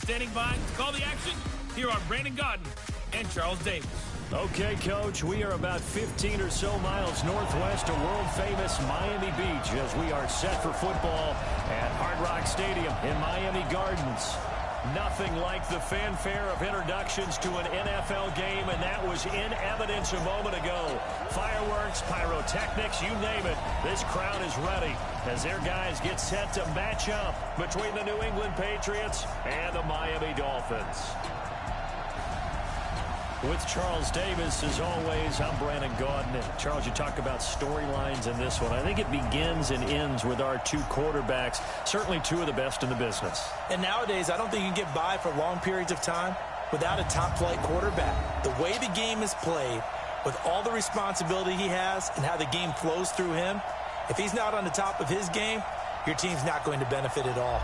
standing by to call the action. Here are Brandon Gaudin and Charles Davis. Okay, Coach, we are about 15 or so miles northwest of world-famous Miami Beach as we are set for football at Hard Rock Stadium in Miami Gardens. Nothing like the fanfare of introductions to an NFL game, and that was in evidence a moment ago. Fireworks, pyrotechnics, you name it. This crowd is ready as their guys get set to match up between the New England Patriots and the Miami Dolphins. With Charles Davis, as always, I'm Brandon Gaudin. Charles, you talk about storylines in this one. I think it begins and ends with our two quarterbacks, certainly two of the best in the business. And nowadays, I don't think you can get by for long periods of time without a top-flight quarterback. The way the game is played, with all the responsibility he has and how the game flows through him, if he's not on the top of his game, your team's not going to benefit at all.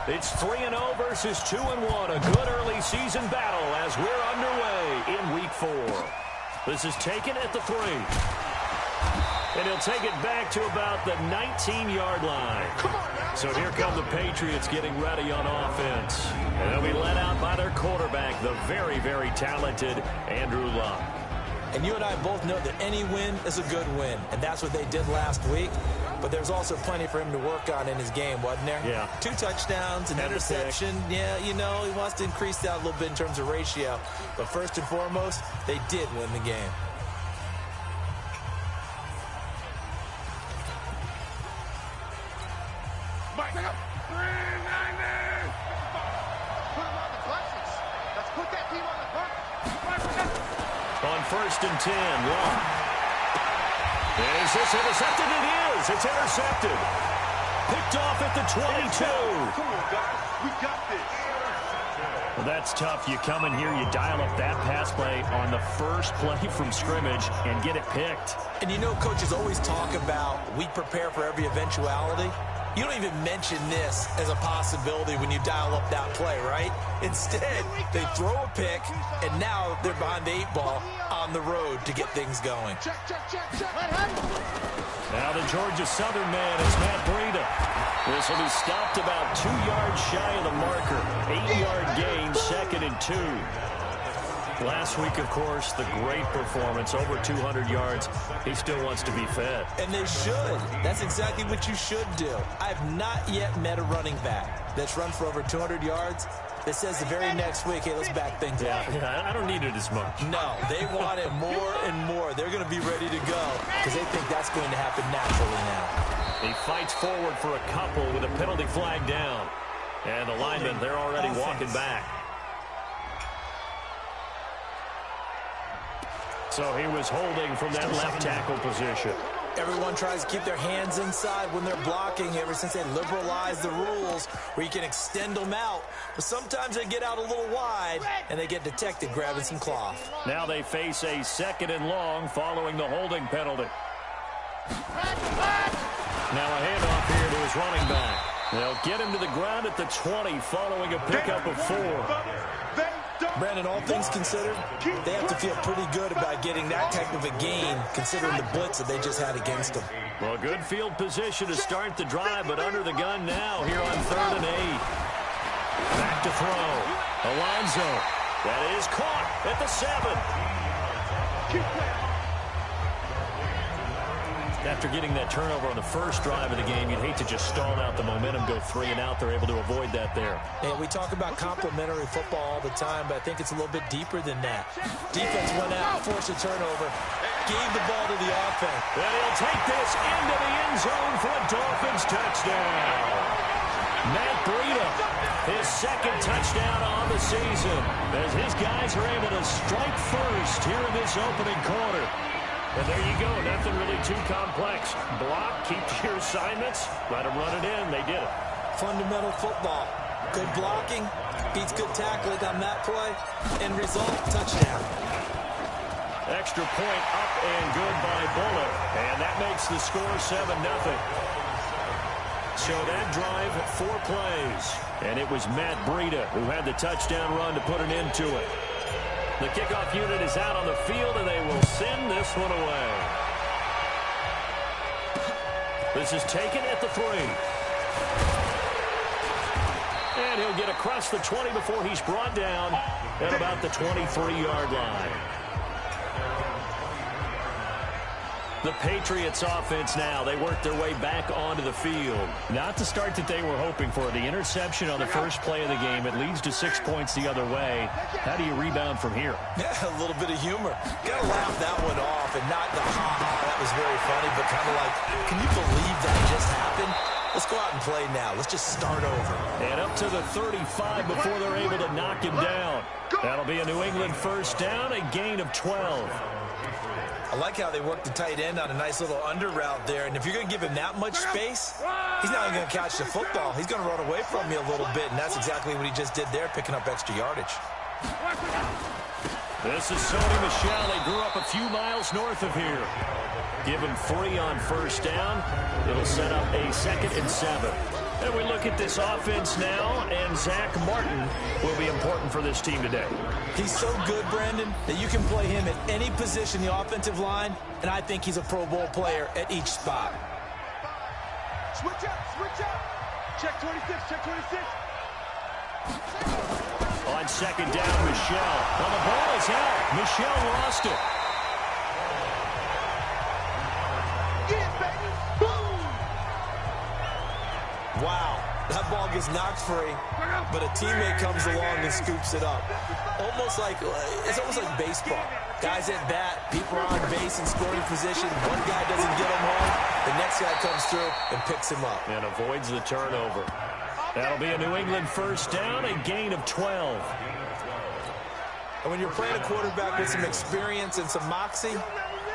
It's 3-0 versus 2-1. A good early season battle as we're underway in Week 4. This is taken at the 3. And he'll take it back to about the 19-yard line. So here come the Patriots getting ready on offense. And they'll be led out by their quarterback, the very, very talented Andrew Luck. And you and I both know that any win is a good win. And that's what they did last week. But there's also plenty for him to work on in his game, wasn't there? Yeah. 2 touchdowns, an interception. Yeah, you know, he wants to increase that a little bit in terms of ratio. But first and foremost, they did win the game. On 1st and 10, Long. Is this intercepted? It is. It's intercepted. Picked off at the 22. Come on, guys. We got this. Well, that's tough. You come in here, you dial up that pass play on the first play from scrimmage and get it picked. And you know, coaches always talk about we prepare for every eventuality. You don't even mention this as a possibility when you dial up that play, right? Instead, they throw a pick, and now they're behind the 8 ball on the road to get things going. Now the Georgia Southern man is Matt Breida. This will be stopped about 2 yards shy of the marker. 8-yard gain, 2nd and 2. Last week, of course, the great performance, over 200 yards. He still wants to be fed. And they should. That's exactly what you should do. I have not yet met a running back that's run for over 200 yards that says the very next week, hey, let's back things up. Yeah, I don't need it as much. No, they want it more and more. They're going to be ready to go because they think that's going to happen naturally now. He fights forward for a couple with a penalty flag down. And the linemen, they're already walking back. So he was holding from that left tackle position. Everyone tries to keep their hands inside when they're blocking ever since they liberalized the rules where you can extend them out. But sometimes they get out a little wide and they get detected grabbing some cloth. Now they face a 2nd and long following the holding penalty. Now a handoff here to his running back. They'll get him to the ground at the 20 following a pickup of 4. Brandon, all things considered, they have to feel pretty good about getting that type of a gain considering the blitz that they just had against them. Well, good field position to start the drive, but under the gun now here on 3rd and 8. Back to throw. Alonzo. That is caught at the 7. After getting that turnover on the first drive of the game, you'd hate to just stall out the momentum, go 3 and out. They're able to avoid that there. And we talk about complementary football all the time, but I think it's a little bit deeper than that. Defense went out, forced a turnover, gave the ball to the offense. And he'll take this into the end zone for a Dolphins touchdown. Matt Breida, his second touchdown on the season, as his guys are able to strike first here in this opening quarter. And there you go, nothing really too complex. Block, keep to your assignments, let them run it in. They did it. Fundamental football. Good blocking, beats good tackling on that play, and result, touchdown. Extra point up and good by Bullock. And that makes the score 7-0. So that drive, 4 plays. And it was Matt Breida who had the touchdown run to put an end to it. The kickoff unit is out on the field, and they will send this one away. This is taken at the 3. And he'll get across the 20 before he's brought down at about the 23-yard line. The Patriots offense now. They work their way back onto the field. Not the start that they were hoping for. The interception on the first play of the game. It leads to 6 points the other way. How do you rebound from here? Yeah, a little bit of humor. Got to laugh that one off and not the ha-ha. That was very funny, but kind of like, can you believe that just happened? Let's go out and play now. Let's just start over. And up to the 35 before they're able to knock him down. That'll be a New England first down, a gain of 12. I like how they work the tight end on a nice little under route there. And if you're going to give him that much space, he's not even going to catch the football. He's going to run away from you a little bit, and that's exactly what he just did there, picking up extra yardage. This is Sony Michel. They grew up a few miles north of here. Give him 3 on first down. It'll set up a 2nd and 7. And we look at this offense now, and Zach Martin will be important for this team today. He's so good, Brandon, that you can play him at any position in the offensive line, and I think he's a Pro Bowl player at each spot. Switch up, switch up. Check 26, check 26. On second down, Michel. Well, the ball is out. Michel lost it. Get it, baby. Boom. Wow, that ball gets knocked free, but a teammate comes along and scoops it up. It's almost like baseball. Guys at bat, people are on base in scoring position. One guy doesn't get him home, the next guy comes through and picks him up. And avoids the turnover. That'll be a New England first down, a gain of 12. And when you're playing a quarterback with some experience and some moxie,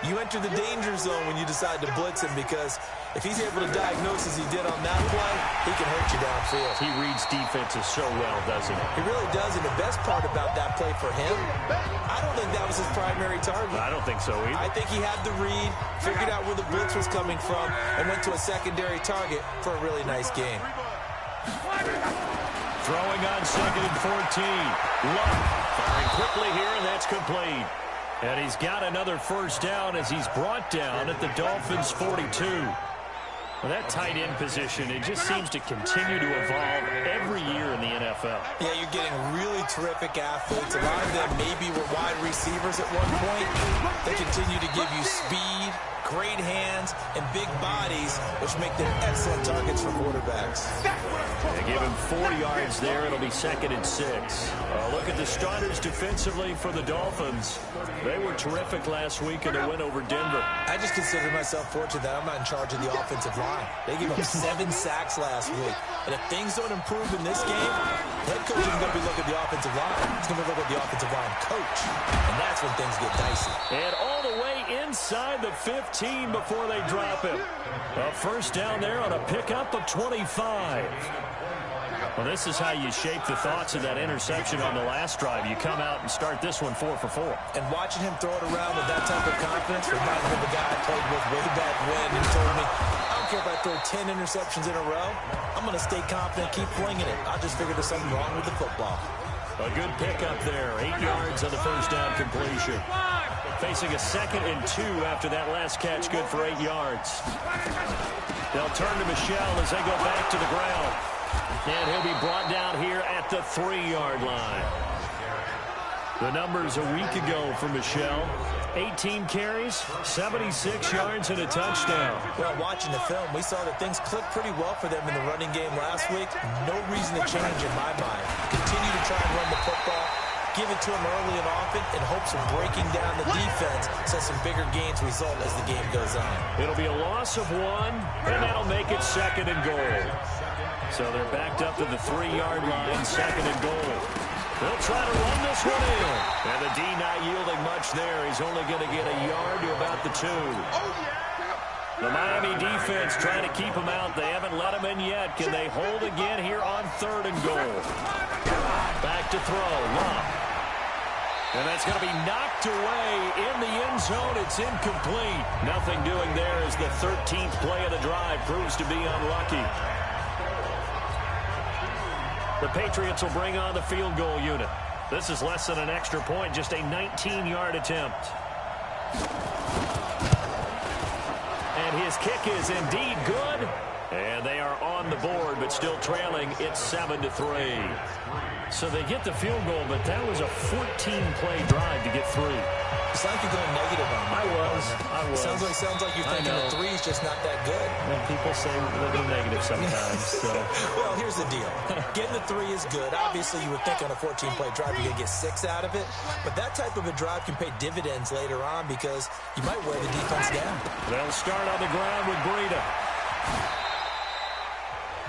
you enter the danger zone when you decide to blitz him, because if he's able to diagnose as he did on that play, he can hurt you downfield. He reads defenses so well, doesn't he? He really does, and the best part about that play for him, I don't think that was his primary target. I don't think so either. I think he had the read, figured out where the blitz was coming from, and went to a secondary target for a really nice game. Throwing on 2nd and 14. Luck firing quickly here, and that's complete. And he's got another first down as he's brought down at the Dolphins' 42. Well, that tight end position, it just seems to continue to evolve every year in the NFL. Yeah, you're getting really terrific athletes. A lot of them maybe were wide receivers at one point. They continue to give you speed, great hands, and big bodies, which make them excellent targets for quarterbacks. They give him 4 yards there. It'll be 2nd and 6. Look at the starters defensively for the Dolphins. They were terrific last week in the win over Denver. I just consider myself fortunate that I'm not in charge of the offensive line. They gave up 7 sacks last week. And if things don't improve in this game, head coach isn't going to be looking at the offensive line. He's going to be looking at the offensive line coach. And that's when things get dicey. And all the way inside the 15 before they drop him. A first down there on a pickup of 25. Well, this is how you shape the thoughts of that interception on the last drive. You come out and start this one 4 for 4. And watching him throw it around with that type of confidence reminds me of the guy I played with way back when. He told me, I don't care if I throw 10 interceptions in a row. I'm going to stay confident, keep flinging it. I just figured there's something wrong with the football. A good pickup there. 8 yards on the first down completion. Facing a 2nd and 2 after that last catch, good for 8 yards. They'll turn to Michel as they go back to the ground. And he'll be brought down here at the 3-yard line. The numbers a week ago for Michel. 18 carries, 76 yards, and a touchdown. Well, watching the film, we saw that things clicked pretty well for them in the running game last week. No reason to change in my mind. Continue to try and run the football, give it to them early and often in hopes of breaking down the defense so some bigger gains result as the game goes on. It'll be a loss of 1, and that'll make it 2nd and goal. So they're backed up to the 3-yard line, 2nd and goal. They'll try to run this one in. And the D not yielding much there. He's only going to get a yard to about the 2. The Miami defense trying to keep him out. They haven't let him in yet. Can they hold again here on 3rd and goal? Back to throw. Love. And that's going to be knocked away in the end zone. It's incomplete. Nothing doing there as the 13th play of the drive proves to be unlucky. The Patriots will bring on the field goal unit. This is less than an extra point, just a 19-yard attempt. And his kick is indeed good. And they are on the board, but still trailing. It's 7-3. So they get the field goal, but that was a 14-play drive to get 3. It's like you're going negative on me. I was. Sounds like you're thinking the 3 is just not that good. Well, people say they go negative sometimes. So. Well, here's the deal. Getting the 3 is good. Obviously, you would think on a 14-play drive you're going to get 6 out of it. But that type of a drive can pay dividends later on because you might wear the defense down. They'll start on the ground with Breida.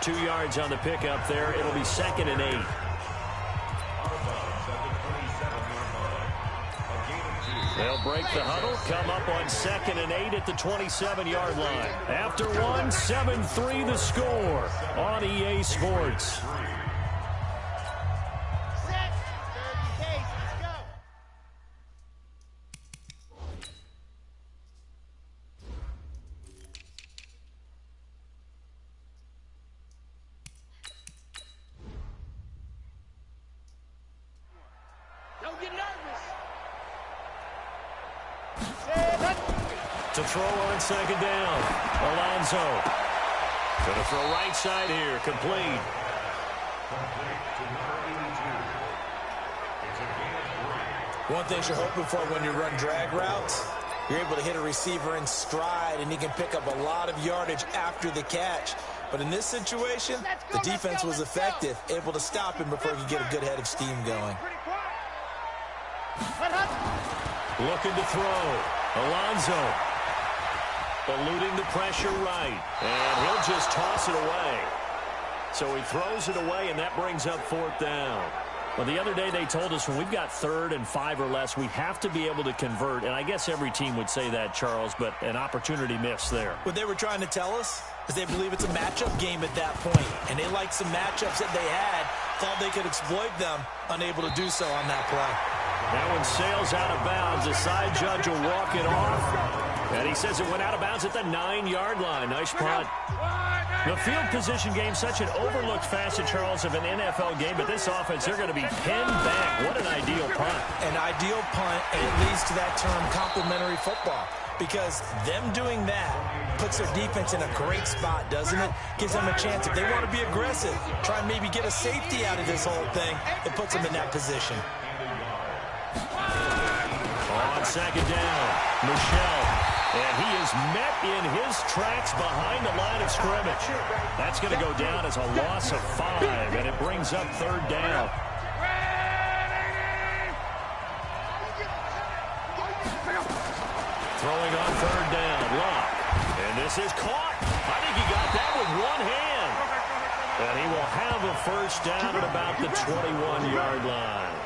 2 yards on the pickup there. It'll be 2nd and 8. They'll break the huddle, come up on 2nd and 8 at the 27-yard line. After 1, 7-3 the score on EA Sports. To throw on 2nd down. Alonso. Going to throw right side here. Complete. One thing you're hoping for when you run drag routes, you're able to hit a receiver in stride, and he can pick up a lot of yardage after the catch. But in this situation, the defense was effective, able to stop him before he could get a good head of steam going. Looking to throw. Alonso. Eluding the pressure right. And he'll just toss it away. So he throws it away, and that brings up 4th down. Well, the other day they told us when we've got 3rd and 5 or less, we have to be able to convert. And I guess every team would say that, Charles, but an opportunity missed there. What they were trying to tell us is they believe it's a matchup game at that point. And they liked some matchups that they had, thought they could exploit them, unable to do so on that play. That one sails out of bounds. The side judge will walk it off. And he says it went out of bounds at the 9-yard line. Nice punt. The field position game, such an overlooked facet, Charles, of an NFL game. But this offense, they're going to be pinned back. What an ideal punt. An ideal punt, and it leads to that term complementary football. Because them doing that puts their defense in a great spot, doesn't it? Gives them a chance. If they want to be aggressive, try and maybe get a safety out of this whole thing, it puts them in that position. On 2nd down, Michelle. And he is met in his tracks behind the line of scrimmage. That's going to go down as a loss of 5, and it brings up 3rd down. Throwing on 3rd down, Locke. And this is caught. I think he got that with one hand. And he will have a 1st down at about the 21-yard line.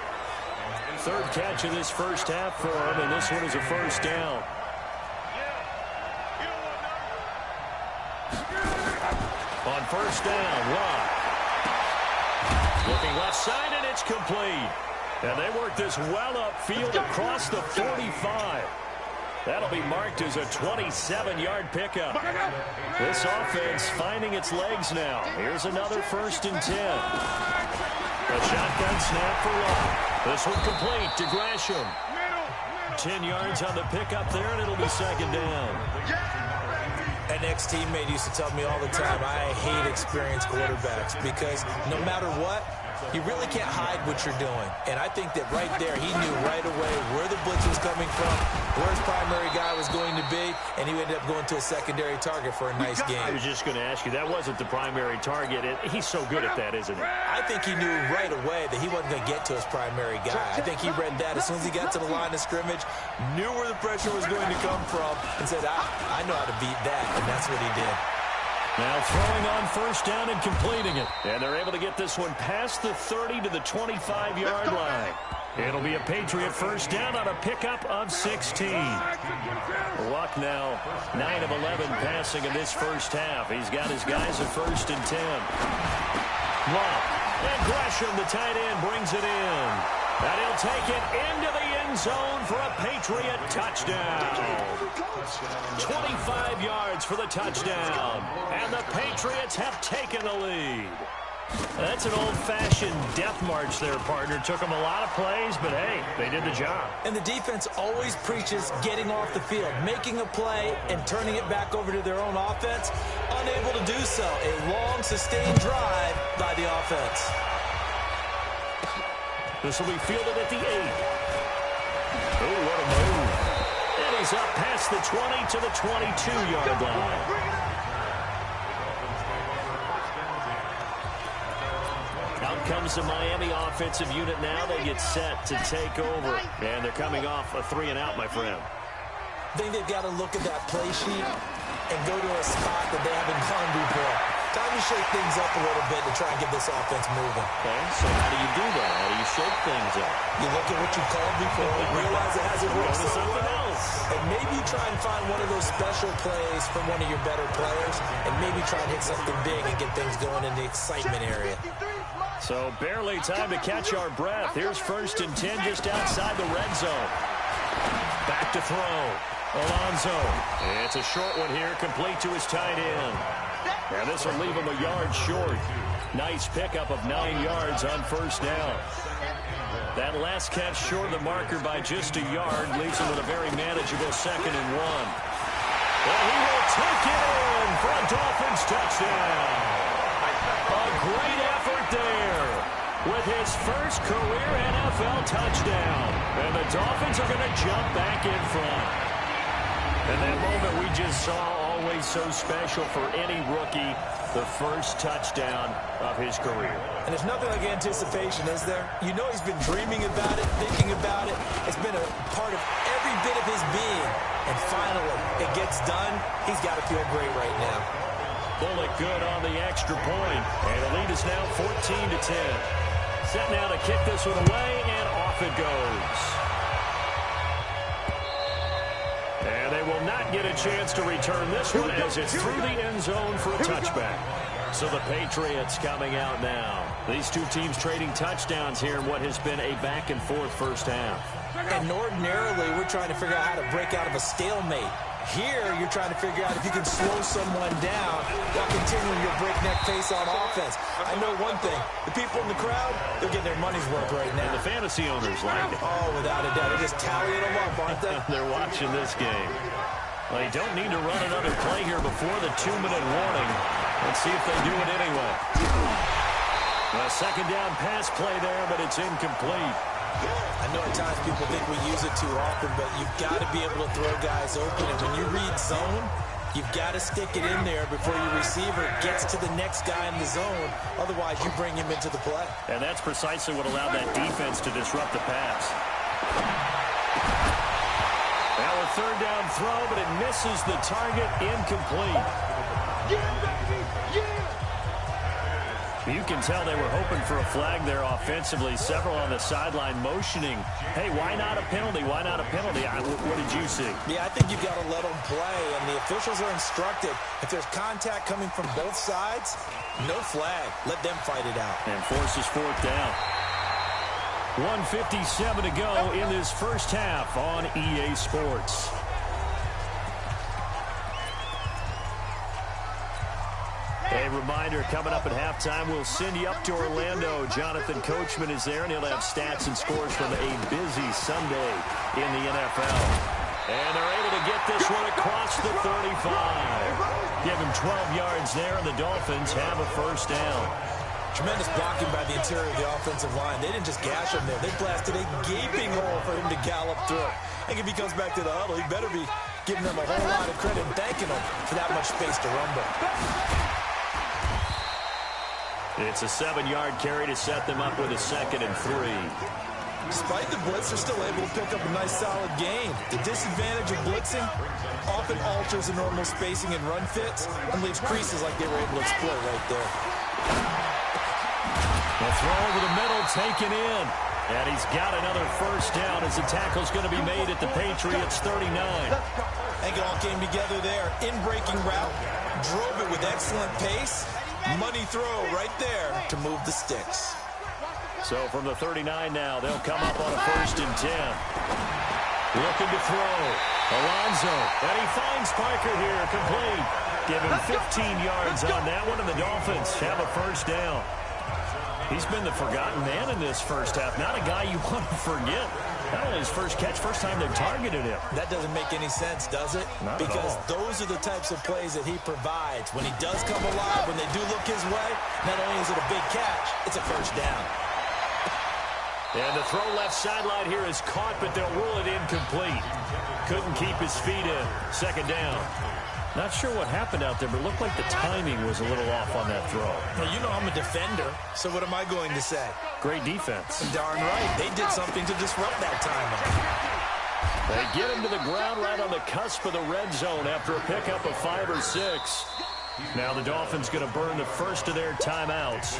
3rd catch of this first half for him, and this one is a 1st down. On 1st down, Locke. Looking left side, and it's complete. And they work this well upfield across the 45. That'll be marked as a 27-yard pickup. This offense finding its legs now. Here's another 1st and 10. A shotgun snap for Locke. This one complete to Gresham. 10 yards on the pickup there, and it'll be 2nd down. An ex-teammate used to tell me all the time, I hate experienced quarterbacks because no matter what, You really can't hide what you're doing. And I think that right there, he knew right away where the blitz was coming from, where his primary guy was going to be, and he ended up going to a secondary target for a nice game. I was just going to ask you, that wasn't the primary target. He's so good at that, isn't he? I think he knew right away that he wasn't going to get to his primary guy. I think he read that as soon as he got to the line of scrimmage, knew where the pressure was going to come from, and said, I know how to beat that, and that's what he did. Now throwing on first down and completing it. And they're able to get this one past the 30 to the 25-yard line. It'll be a Patriot first down on a pickup of 16. Luck now 9 of 11 passing in this first half. He's got his guys at 1st and 10. Luck. And Gresham, the tight end, brings it in. And he'll take it into the end zone for a Patriot touchdown. 25 yards for the touchdown. And the Patriots have taken the lead. That's an old-fashioned death march there, partner. Took them a lot of plays, but hey, they did the job. And the defense always preaches getting off the field, making a play, and turning it back over to their own offense. Unable to do so. A long, sustained drive by the offense. This will be fielded at the 8. Oh, what a move. And he's up past the 20 to the 22-yard line. Out comes the Miami offensive unit now. They get set to take over. And they're coming off a 3-and-out, my friend. I think they've got to look at that play sheet and go to a spot that they haven't gone before. Time to shake things up a little bit to try and get this offense moving. Okay, so how do you do that? How do you shake things up? You look at what you called before, realize it hasn't worked so something well, else. and maybe you try and find one of those special plays from one of your better players, and maybe try and hit something big and get things going in the excitement area. So barely time to catch our breath. Here's 1st and 10 just outside the red zone. Back to throw. Alonso. It's a short one here, complete to his tight end. And this will leave him a yard short. Nice pickup of 9 yards on first down. That last catch short of the marker by just a yard leaves him with a very manageable 2nd and 1. Well, he will take it in for a Dolphins touchdown. A great effort there with his first career NFL touchdown. And the Dolphins are going to jump back in front. And that moment we just saw, always so special for any rookie, the first touchdown of his career. And there's nothing like anticipation, is there? You know he's been dreaming about it, thinking about it. It's been a part of every bit of his being. And finally, it gets done. He's got to feel great right now. Bullock good on the extra point. And the lead is now 14-10. Set now to kick this one away, and off it goes. And they will not get a chance to return this one as it's through the end zone for a touchback. So the Patriots coming out now. These two teams trading touchdowns here in what has been a back-and-forth first half. And ordinarily, we're trying to figure out how to break out of a stalemate. Here, you're trying to figure out if you can slow someone down while continuing your breakneck pace on offense. I know one thing. The people in the crowd, they're getting their money's worth right now. And the fantasy owners like it. Oh, without a doubt. They're just tallying them up, aren't they? They're watching this game. Well, they don't need to run another play here before the 2-minute warning. Let's see if they do it anyway. A 2nd down pass play there, but it's incomplete. I know at times people think we use it too often, but you've got to be able to throw guys open. And when you read zone, you've got to stick it in there before your receiver gets to the next guy in the zone. Otherwise, you bring him into the play. And that's precisely what allowed that defense to disrupt the pass. Now a 3rd down throw, but it misses the target, incomplete. You can tell they were hoping for a flag there offensively. Several on the sideline motioning, hey, why not a penalty? Why not a penalty? What did you see? Yeah, I think you've got to let them play, and the officials are instructed. If there's contact coming from both sides, no flag. Let them fight it out. And forces 4th down. 1:57 to go in this first half on EA Sports. A reminder, coming up at halftime, we'll send you up to Orlando. Jonathan Coachman is there, and he'll have stats and scores from a busy Sunday in the NFL. And they're able to get this one across the 35. Give him 12 yards there, and the Dolphins have a first down. Tremendous blocking by the interior of the offensive line. They didn't just gash him there. They blasted a gaping hole for him to gallop through. I think if he comes back to the huddle, he better be giving them a whole lot of credit and thanking them for that much space to rumble. It's a 7-yard carry to set them up with a 2nd and 3. Despite the blitz, they're still able to pick up a nice, solid gain. The disadvantage of blitzing often alters the normal spacing and run fits and leaves creases like they were able to exploit right there. The throw over the middle taken in. And he's got another first down as the tackle's going to be made at the Patriots' 39. I think it all came together there. In-breaking route, drove it with excellent pace. Money throw right there to move the sticks. So from the 39 now, they'll come up on a 1st and 10. Looking to throw. Alonso. And he finds Parker here, complete. Give him 15 yards on that one, and the Dolphins have a first down. He's been the forgotten man in this first half. Not a guy you want to forget. Not only his first catch, first time they've targeted him. That doesn't make any sense, does it? Not because at all. Those are the types of plays that he provides. When he does come alive, when they do look his way, not only is it a big catch, it's a first down. And the throw left sideline here is caught, but they'll rule it incomplete. Couldn't keep his feet in. 2nd down. Not sure what happened out there, but it looked like the timing was a little off on that throw. Well, you know I'm a defender, so what am I going to say? Great defense. Darn right. They did something to disrupt that timing. They get him to the ground right on the cusp of the red zone after a pickup of 5 or 6. Now the Dolphins going to burn the first of their timeouts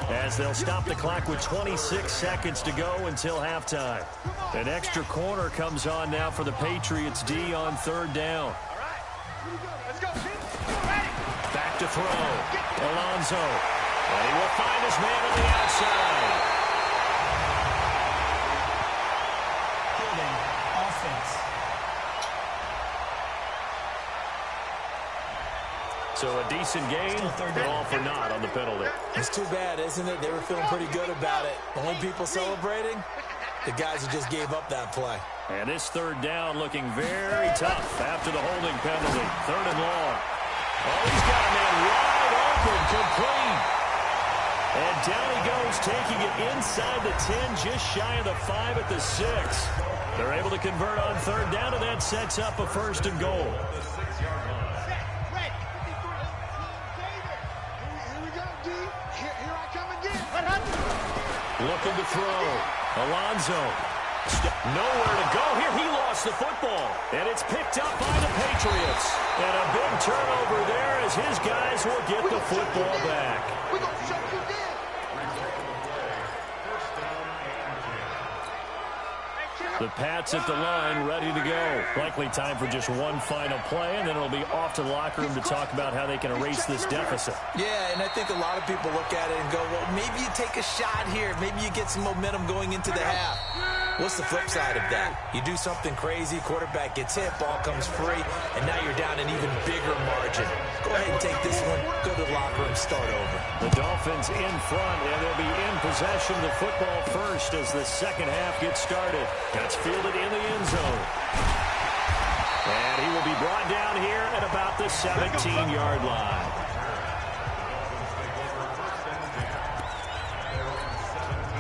as they'll stop the clock with 26 seconds to go until halftime. An extra corner comes on now for the Patriots D on 3rd down. Back to throw. Alonso. And he will find his man on the outside. Holding offense. So a decent game, but all for naught on the penalty. It's too bad, isn't it? They were feeling pretty good about it. Only people celebrating? The guys who just gave up that play. And this 3rd down looking very tough after the holding penalty. 3rd and long. Oh, he's got a man wide open, complete. And down he goes, taking it inside the 10, just shy of the 5 at the 6. They're able to convert on 3rd down, and that sets up a 1st and goal. Looking to throw. Alonso. Nowhere to go here. He lost the football. And it's picked up by the Patriots. And a big turnover there as his guys will get the football back. The Pats at the line, ready to go. Likely time for just one final play, and then it'll be off to the locker room to talk about how they can erase this deficit. Yeah, and I think a lot of people look at it and go, well, maybe you take a shot here. Maybe you get some momentum going into the half. What's the flip side of that? You do something crazy, quarterback gets hit, ball comes free, and now you're down an even bigger margin. Go ahead and take this one, go to the locker room, start over. The Dolphins in front, and they'll be in possession of the football first as the second half gets started. That's fielded in the end zone. And he will be brought down here at about the 17-yard line.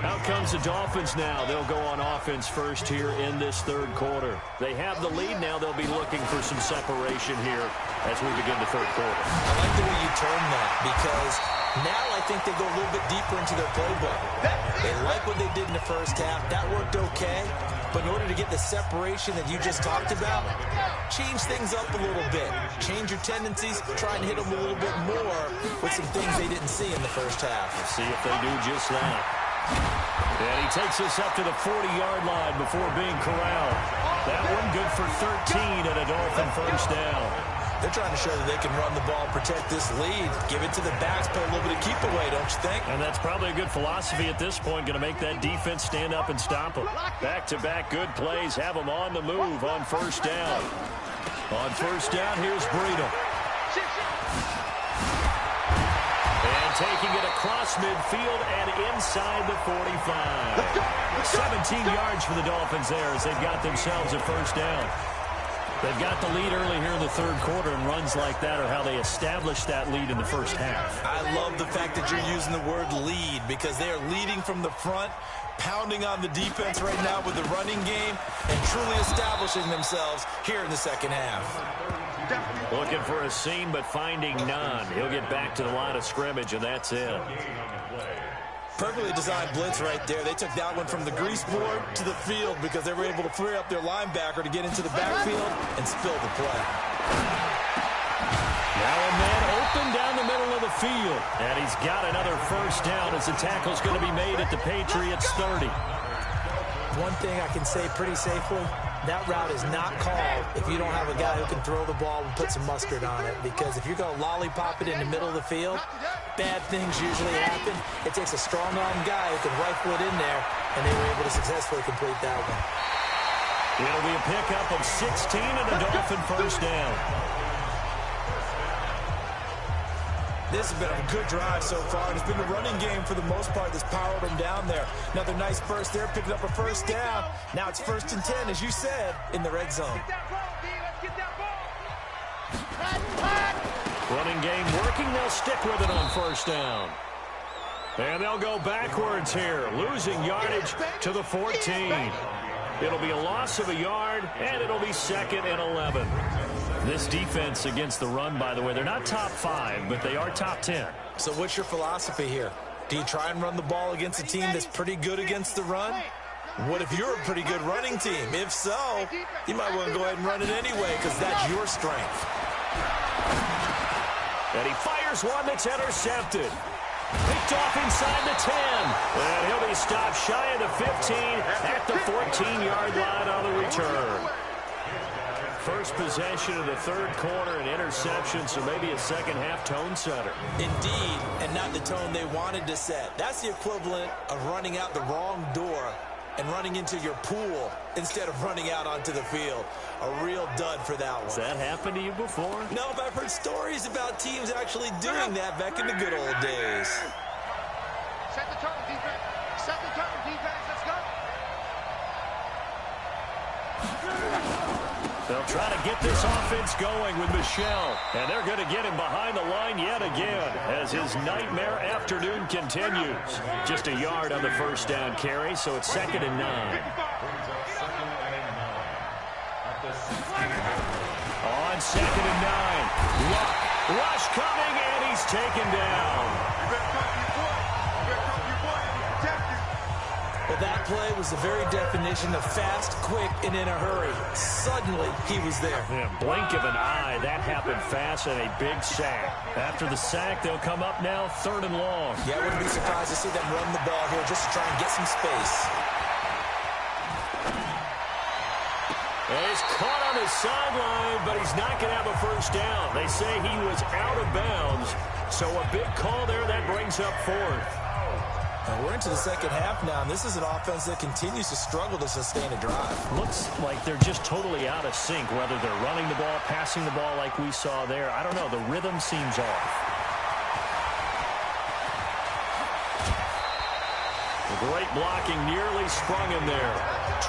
Out comes the Dolphins now. They'll go on offense first here in this 3rd quarter. They have the lead now. They'll be looking for some separation here as we begin the 3rd quarter. I like the way you term that because now I think they go a little bit deeper into their playbook. They like what they did in the first half. That worked okay. But in order to get the separation that you just talked about, change things up a little bit. Change your tendencies. Try and hit them a little bit more with some things they didn't see in the first half. Let's see if they do just that. And he takes us up to the 40-yard line before being corralled. That one good for 13 and a Dolphin first down. They're trying to show that they can run the ball, protect this lead, give it to the backs, play a little bit of keep away, don't you think? And that's probably a good philosophy at this point, going to make that defense stand up and stop them. Back-to-back good plays, have them on the move on first down. On first down, here's Breedle. And taking it across midfield and inside the 45. 17 yards for the Dolphins there as they've got themselves a first down. They've got the lead early here in the third quarter, and runs like that are how they established that lead in the first half. I love the fact that you're using the word lead because they are leading from the front, pounding on the defense right now with the running game, and truly establishing themselves here in the second half. Looking for a seam, but finding none. He'll get back to the line of scrimmage, and that's it. Perfectly designed blitz right there. They took that one from the grease board to the field because they were able to free up their linebacker to get into the backfield and spill the play. Now a man open down the middle of the field. And he's got another first down as the tackle's going to be made at the Patriots 30. One thing I can say pretty safely, that route is not called if you don't have a guy who can throw the ball and put some mustard on it. Because if you're going to lollipop it in the middle of the field, bad things usually happen. It takes a strong-arm guy who can rifle it in there, and they were able to successfully complete that one. It'll be a pickup of 16 and a Dolphin first down. This has been a good drive so far, and it's been the running game for the most part that's powered them down there. Another nice burst there, picking up a first down. Now it's 1st and 10, as you said, in the red zone. Running game working. They'll stick with it on first down. And they'll go backwards here, losing yardage to the 14. It'll be a loss of a yard, and it'll be 2nd and 11. This defense against the run, by the way, they're not top 5, but they are top 10. So what's your philosophy here? Do you try and run the ball against a team that's pretty good against the run? What if you're a pretty good running team? If so, you might want to go ahead and run it anyway because that's your strength. And he fires one that's intercepted. Picked off inside the 10. And he'll be stopped shy of the 15 at the 14-yard line on the return. First possession of the third quarter, an interception, so maybe a second-half tone setter. Indeed, and not the tone they wanted to set. That's the equivalent of running out the wrong door and running into your pool instead of running out onto the field. A real dud for that one. Has that happened to you before? No, but I've heard stories about teams actually doing that back in the good old days. Set the tone, defense. Set the tone, defense. Let's go. They'll try to get this offense going with Michel. And they're going to get him behind the line yet again as his nightmare afternoon continues. Just a yard on the first down carry, so it's 2nd and 9. On 2nd and 9. Rush coming, and he's taken down. Well, that play was the very definition of fast, quick, and in a hurry. Suddenly, he was there. Yeah, blink of an eye, that happened fast and a big sack. After the sack, they'll come up now 3rd and long. Yeah, I wouldn't be surprised to see them run the ball here just to try and get some space. And he's caught on his sideline, but he's not going to have a first down. They say he was out of bounds, so a big call there that brings up 4th. And we're into the second half now, and this is an offense that continues to struggle to sustain a drive. Looks like they're just totally out of sync, whether they're running the ball, passing the ball like we saw there. I don't know. The rhythm seems off. The great blocking nearly sprung him there.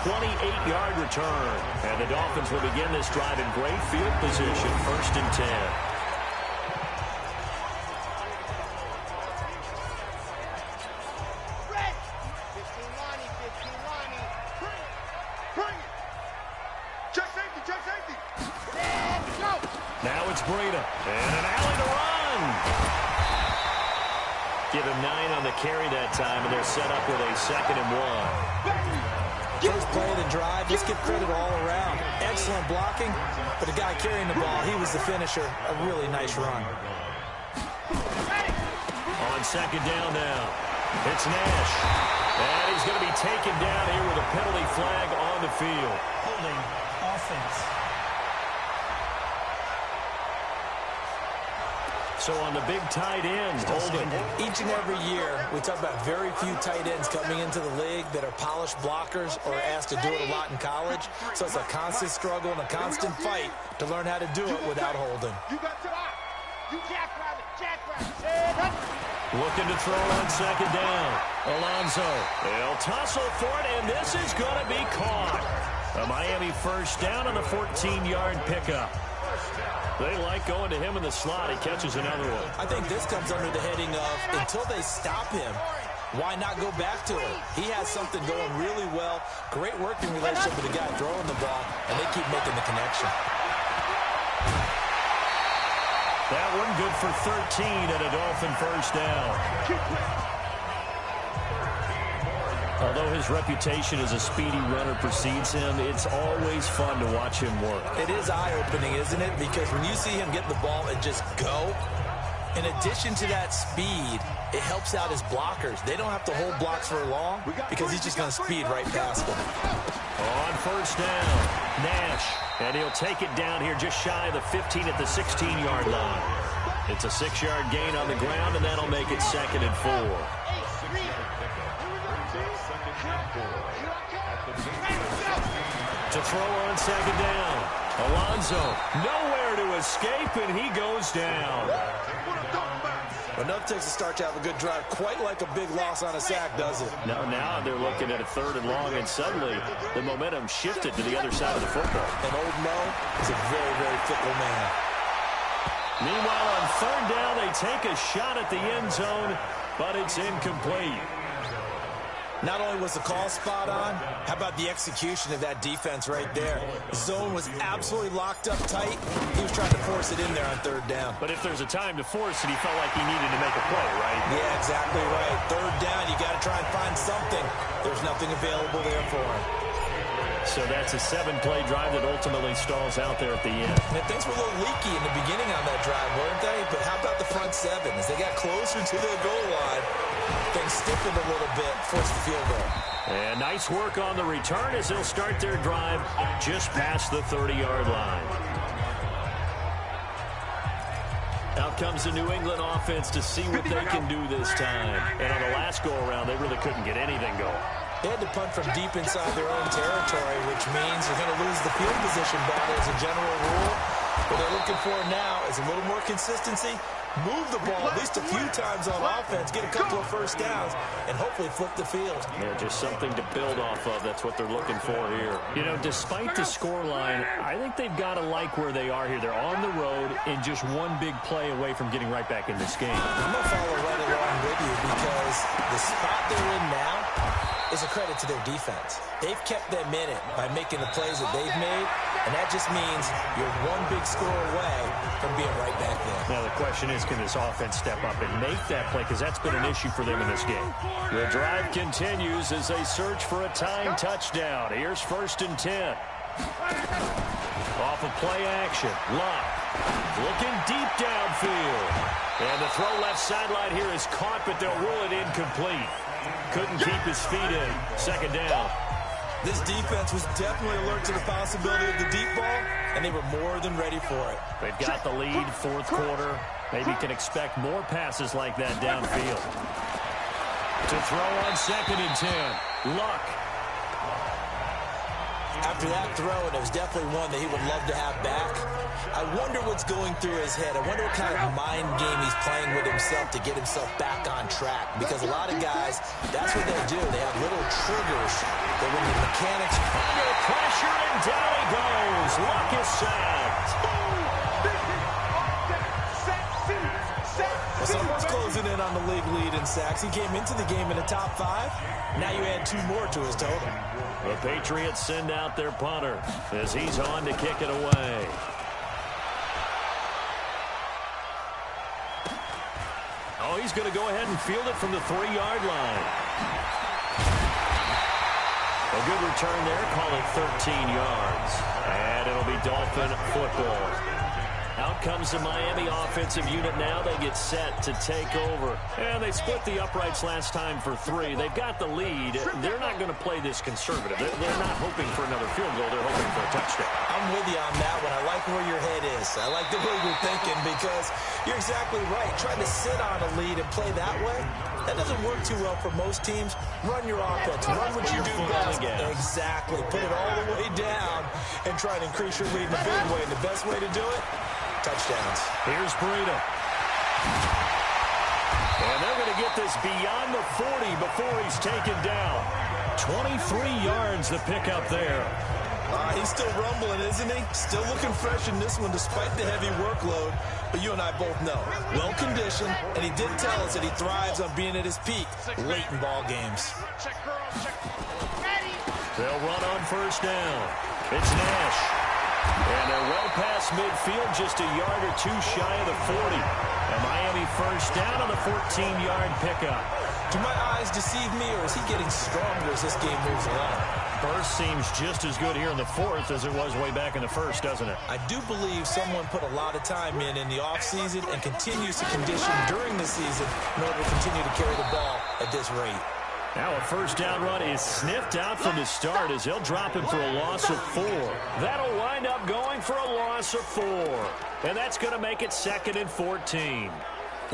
28-yard return. And the Dolphins will begin this drive in great field position, 1st and 10. Carry that time, and they're set up with a 2nd and 1. First play of the drive, just give credit all around. Excellent blocking, but the guy carrying the ball, he was the finisher. A really nice run. On 2nd down now, it's Nash. And he's going to be taken down here with a penalty flag on the field. Holding offense. So on the big tight end, holding. Each and every year, we talk about very few tight ends coming into the league that are polished blockers or asked to do it a lot in college. So it's a constant struggle and a constant fight to learn how to do it without holding. You got to eye. You jackrabbit. Looking to throw on 2nd down. Alonso. They'll tussle for it, and this is going to be caught. A Miami first down on the 14-yard pickup. They like going to him in the slot. He catches another one. I think this comes under the heading of until they stop him, why not go back to it? He has something going really well. Great working relationship with the guy throwing the ball, and they keep making the connection. That one good for 13 and a Dolphin first down. Although his reputation as a speedy runner precedes him, it's always fun to watch him work. It is eye-opening, isn't it? Because when you see him get the ball and just go, in addition to that speed, it helps out his blockers. They don't have to hold blocks for long because he's just going to speed right past them. On first down, Nash. And he'll take it down here just shy of the 15 at the 16-yard line. It's a 6-yard gain on the ground, and that'll make it 2nd and 4. To throw on 2nd down. Alonso, nowhere to escape, and he goes down. Enough takes to start to have a good drive, quite like a big loss on a sack, does it? Now they're looking at a 3rd and long, and suddenly the momentum shifted to the other side of the football. And old Mo is a very, very fickle man. Meanwhile, on 3rd down, they take a shot at the end zone, but it's incomplete. Not only was the call spot on, how about the execution of that defense right there? The zone was absolutely locked up tight. He was trying to force it in there on 3rd down. But if there's a time to force it, he felt like he needed to make a play, right? Yeah, exactly right. 3rd down, you got to try and find something. There's nothing available there for him. So that's a 7-play drive that ultimately stalls out there at the end. And things were a little leaky in the beginning on that drive, weren't they? But how about the front 7? As they got closer to their goal line, things stiffened a little bit, forced the field goal. And nice work on the return as they'll start their drive just past the 30-yard line. Out comes the New England offense to see what they can do this time. And on the last go-around, they really couldn't get anything going. They had to punt from deep inside their own territory, which means they're going to lose the field position battle as a general rule. What they're looking for now is a little more consistency, move the ball at least a few times on offense, get a couple of first downs, and hopefully flip the field. Yeah, just something to build off of. That's what they're looking for here. You know, despite the scoreline, I think they've got to like where they are here. They're on the road and just one big play away from getting right back in this game. I'm going to follow right along with you because the spot they're in now is a credit to their defense. They've kept them in it by making the plays that they've made, and that just means you're one big score away from being right back there. Now the question is, can this offense step up and make that play? Because that's been an issue for them in this game. The drive continues as they search for a tying touchdown. Here's 1st and 10. Off of play action. Luck looking deep downfield. And the throw left sideline here is caught, but they'll rule it incomplete. Couldn't keep his feet in. 2nd down. This defense was definitely alert to the possibility of the deep ball, and they were more than ready for it. They've got the lead, 4th quarter. Maybe can expect more passes like that downfield. To throw on 2nd and 10. Luck. After that throw, and it was definitely one that he would love to have back, I wonder what's going through his head. I wonder what kind of mind game he's playing with himself to get himself back on track. Because a lot of guys, that's what they do. They have little triggers that when the mechanics... Under pressure, and down he goes. Luck is sacked. Well, someone's closing in on the league lead in sacks. He came into the game in the top 5. Now you add 2 more to his total. The Patriots send out their punter as he's on to kick it away. Oh, he's going to go ahead and field it from the 3-yard line. A good return there. Call it 13 yards. And it'll be Dolphin football. Out comes the Miami offensive unit now. They get set to take over. And they split the uprights last time for 3. They've got the lead. They're not going to play this conservative. They're not hoping for another field goal. They're hoping for a touchdown. I'm with you on that one. I like where your head is. I like the way you're thinking because you're exactly right. Trying to sit on a lead and play that way, that doesn't work too well for most teams. Run your offense. Run what you do best. Exactly. Put it all the way down and try to increase your lead in a big way. And the best way to do it, touchdowns. Here's Breida. And they're going to get this beyond the 40 before he's taken down. 23 yards the pickup there. He's still rumbling, isn't he? Still looking fresh in this one despite the heavy workload. But you and I both know, well-conditioned, and he did tell us that he thrives on being at his peak late in ball games. They'll run on first down. It's Nash. And they're well past midfield, just a yard or two shy of the 40. And Miami first down on the 14-yard pickup. Do my eyes deceive me, or is he getting stronger as this game moves along? Burst seems just as good here in the fourth as it was way back in the first, doesn't it? I do believe someone put a lot of time in the offseason and continues to condition during the season in order to continue to carry the ball at this rate. Now a first down run is sniffed out from the start as they'll drop him for a loss of 4. That'll wind up going for a loss of 4. And that's going to make it 2nd and 14.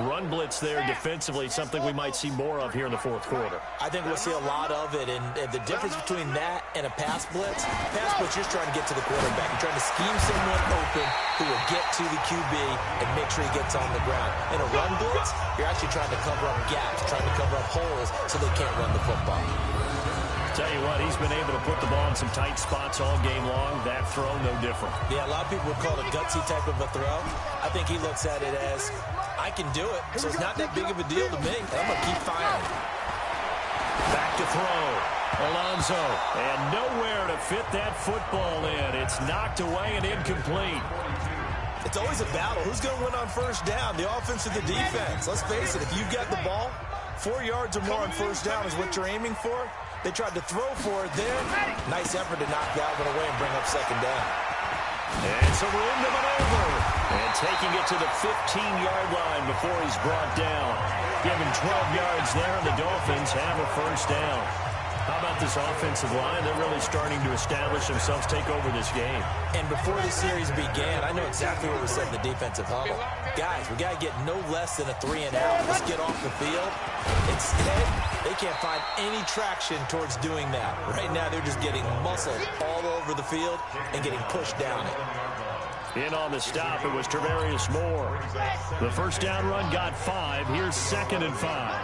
Run blitz there defensively, something we might see more of here in the fourth quarter. I think we'll see a lot of it, and the difference between that and a pass blitz, you're just trying to get to the quarterback. You're trying to scheme someone open who will get to the QB and make sure he gets on the ground. In a run blitz, you're actually trying to cover up gaps, trying to cover up holes so they can't run the football. Tell you what, he's been able to put the ball in some tight spots all game long. That throw, no different. Yeah, a lot of people would call it a gutsy type of a throw. I think he looks at it as, I can do it, so it's not that big of a deal to me. I'm going to keep firing. Back to throw. Alonso. And nowhere to fit that football in. It's knocked away and incomplete. It's always a battle. Who's going to win on first down, the offense or the defense? Let's face it, if you've got the ball, 4 yards or more on first down is what you're aiming for. They tried to throw for it there. Nice effort to knock that one away and bring up second down. And some room to maneuver. And taking it to the 15-yard line before he's brought down. Given 12 yards there, and the Dolphins have a first down. How about this offensive line? They're really starting to establish themselves, take over this game. And before the series began, I know exactly what was said in the defensive huddle. Guys, we got to get no less than a 3 and out. Let's get off the field. Instead, they can't find any traction towards doing that. Right now, they're just getting muscled all over the field and getting pushed down it. In on the stop, it was Travarius Moore. The first down run got 5. Here's 2nd and 5.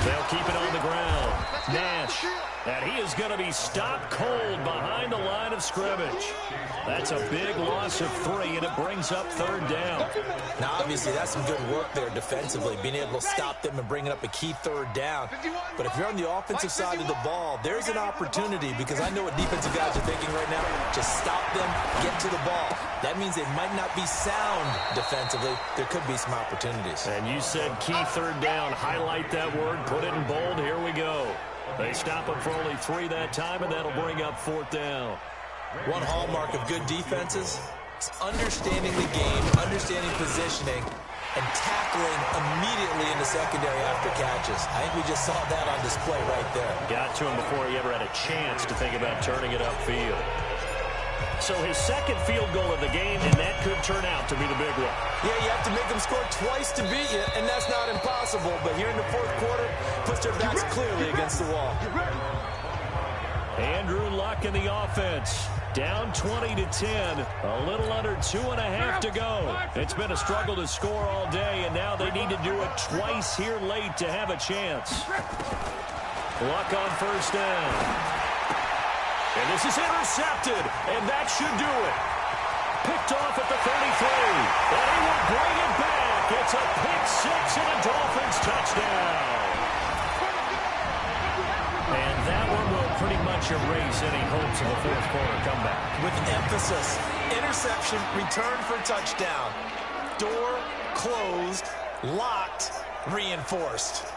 They'll keep it on the ground. Nash. And he is going to be stopped cold behind the line of scrimmage. That's a big loss of 3, and it brings up 3rd down. Now, obviously, that's some good work there defensively, being able to stop them and bringing up a key 3rd down. But if you're on the offensive side of the ball, there's an opportunity, because I know what defensive guys are thinking right now. Just stop them, get to the ball. That means they might not be sound defensively. There could be some opportunities. And you said key 3rd down. Highlight that word, put it in bold. Here we go. They stop him for only 3 that time, and that'll bring up 4th down. One hallmark of good defenses is understanding the game, understanding positioning, and tackling immediately in the secondary after catches. I think we just saw that on display right there. Got to him before he ever had a chance to think about turning it upfield. So his 2nd field goal of the game, and that could turn out to be the big one. Yeah, you have to make them score twice to beat you, and that's not impossible. But here in the fourth quarter, puts their backs clearly against the wall. Andrew Luck in the offense. Down 20-10. A little under 2.5 to go. It's been a struggle to score all day, and now they need to do it twice here late to have a chance. Luck on first down. And this is intercepted, and that should do it. Picked off at the 33, and he will bring it back. It's a pick 6 and a Dolphins touchdown. And that one will pretty much erase any hopes of a fourth quarter comeback. With emphasis, interception, return for touchdown. Door closed, locked, reinforced.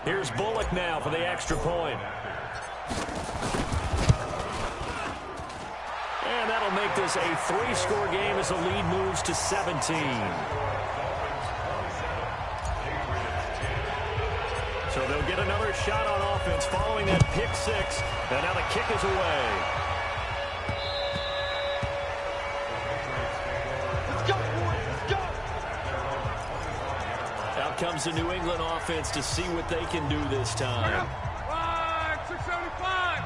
Here's Bullock now for the extra point. And that'll make this a 3-score game as the lead moves to 17. So they'll get another shot on offense following that pick 6. And now the kick is away. Let's go, boys. Let's go. Out comes the New England offense to see what they can do this time. 675.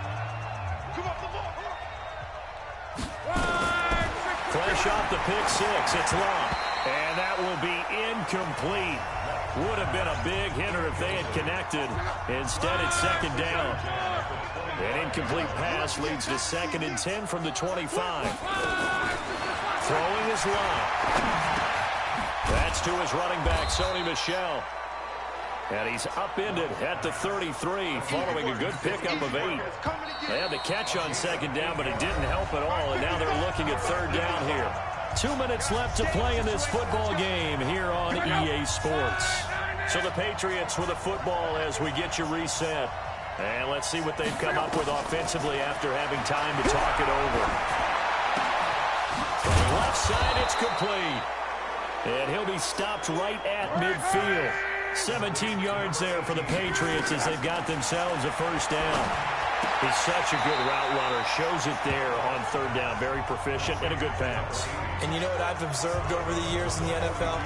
Come on, come on. Fresh off the pick 6, it's Locke. And And that will be incomplete. Would have been a big hitter if they had connected. Instead, it's second down. An incomplete pass leads to 2nd and 10 from the 25. Throwing his line. That's to his running back, Sony Michel. And he's upended at the 33, following a good pickup of 8. They had the catch on 2nd down, but it didn't help at all, and now they're looking at 3rd down here. 2 minutes left to play in this football game here on EA Sports. So the Patriots with a football as we get you reset. And let's see what they've come up with offensively after having time to talk it over. From the left side, it's complete. And he'll be stopped right at midfield. 17 yards there for the Patriots as they've got themselves a 1st down. He's such a good route runner. Shows it there on 3rd down. Very proficient and a good pass. And you know what I've observed over the years in the NFL?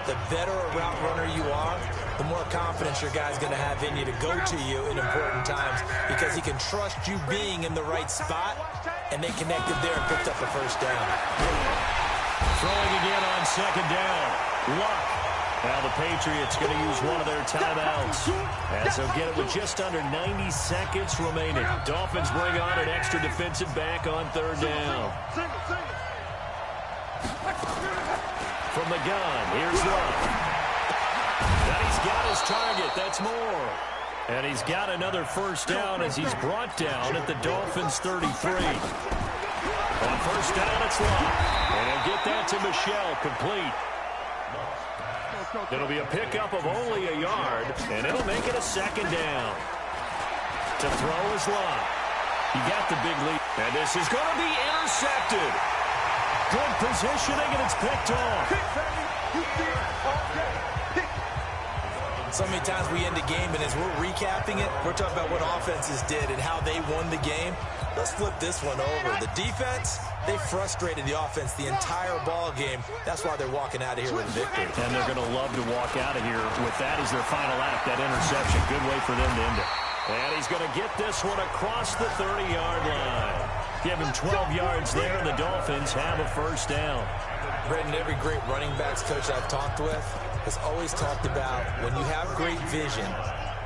The better a route runner you are, the more confidence your guy's going to have in you to go to you in important times because he can trust you being in the right spot, and they connected there and picked up a 1st down. Throwing again on 2nd down. Luck. Now the Patriots going to use one of their timeouts as they'll get it with just under 90 seconds remaining. Dolphins bring on an extra defensive back on 3rd down. From the gun, here's Luck. And he's got his target. That's more. And he's got another 1st down as he's brought down at the Dolphins' 33. On 1st down, it's Luck. And he'll get that to Michel, complete. It'll be a pickup of only a yard, and it'll make it a 2nd down. To throw is Luck. He got the big lead. And this is going to be intercepted. Good positioning, and it's picked off. So many times we end a game, and as we're recapping it, we're talking about what offenses did and how they won the game. Let's flip this one over. The defense, they frustrated the offense the entire ball game. That's why they're walking out of here with a victory. And they're going to love to walk out of here with that as their final act, that interception. Good way for them to end it. And he's going to get this one across the 30-yard line. Give him 12 yards there, and the Dolphins have a 1st down. Brendan, every great running backs coach I've talked with has always talked about when you have great vision,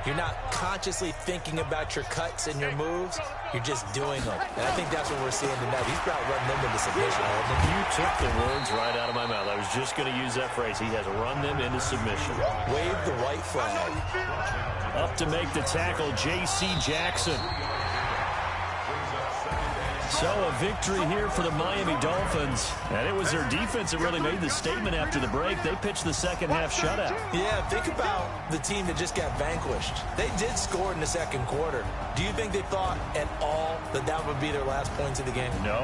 you're not consciously thinking about your cuts and your moves, you're just doing them. And I think that's what we're seeing tonight. He's about running them into submission. You took the words right out of my mouth. I was just going to use that phrase. He has run them into submission. Wave the white flag. Up to make the tackle, J.C. Jackson. So a victory here for the Miami Dolphins. And it was their defense that really made the statement after the break. They pitched the 2nd half shutout. Yeah, think about the team that just got vanquished. They did score in the 2nd quarter. Do you think they thought at all that that would be their last points of the game? No,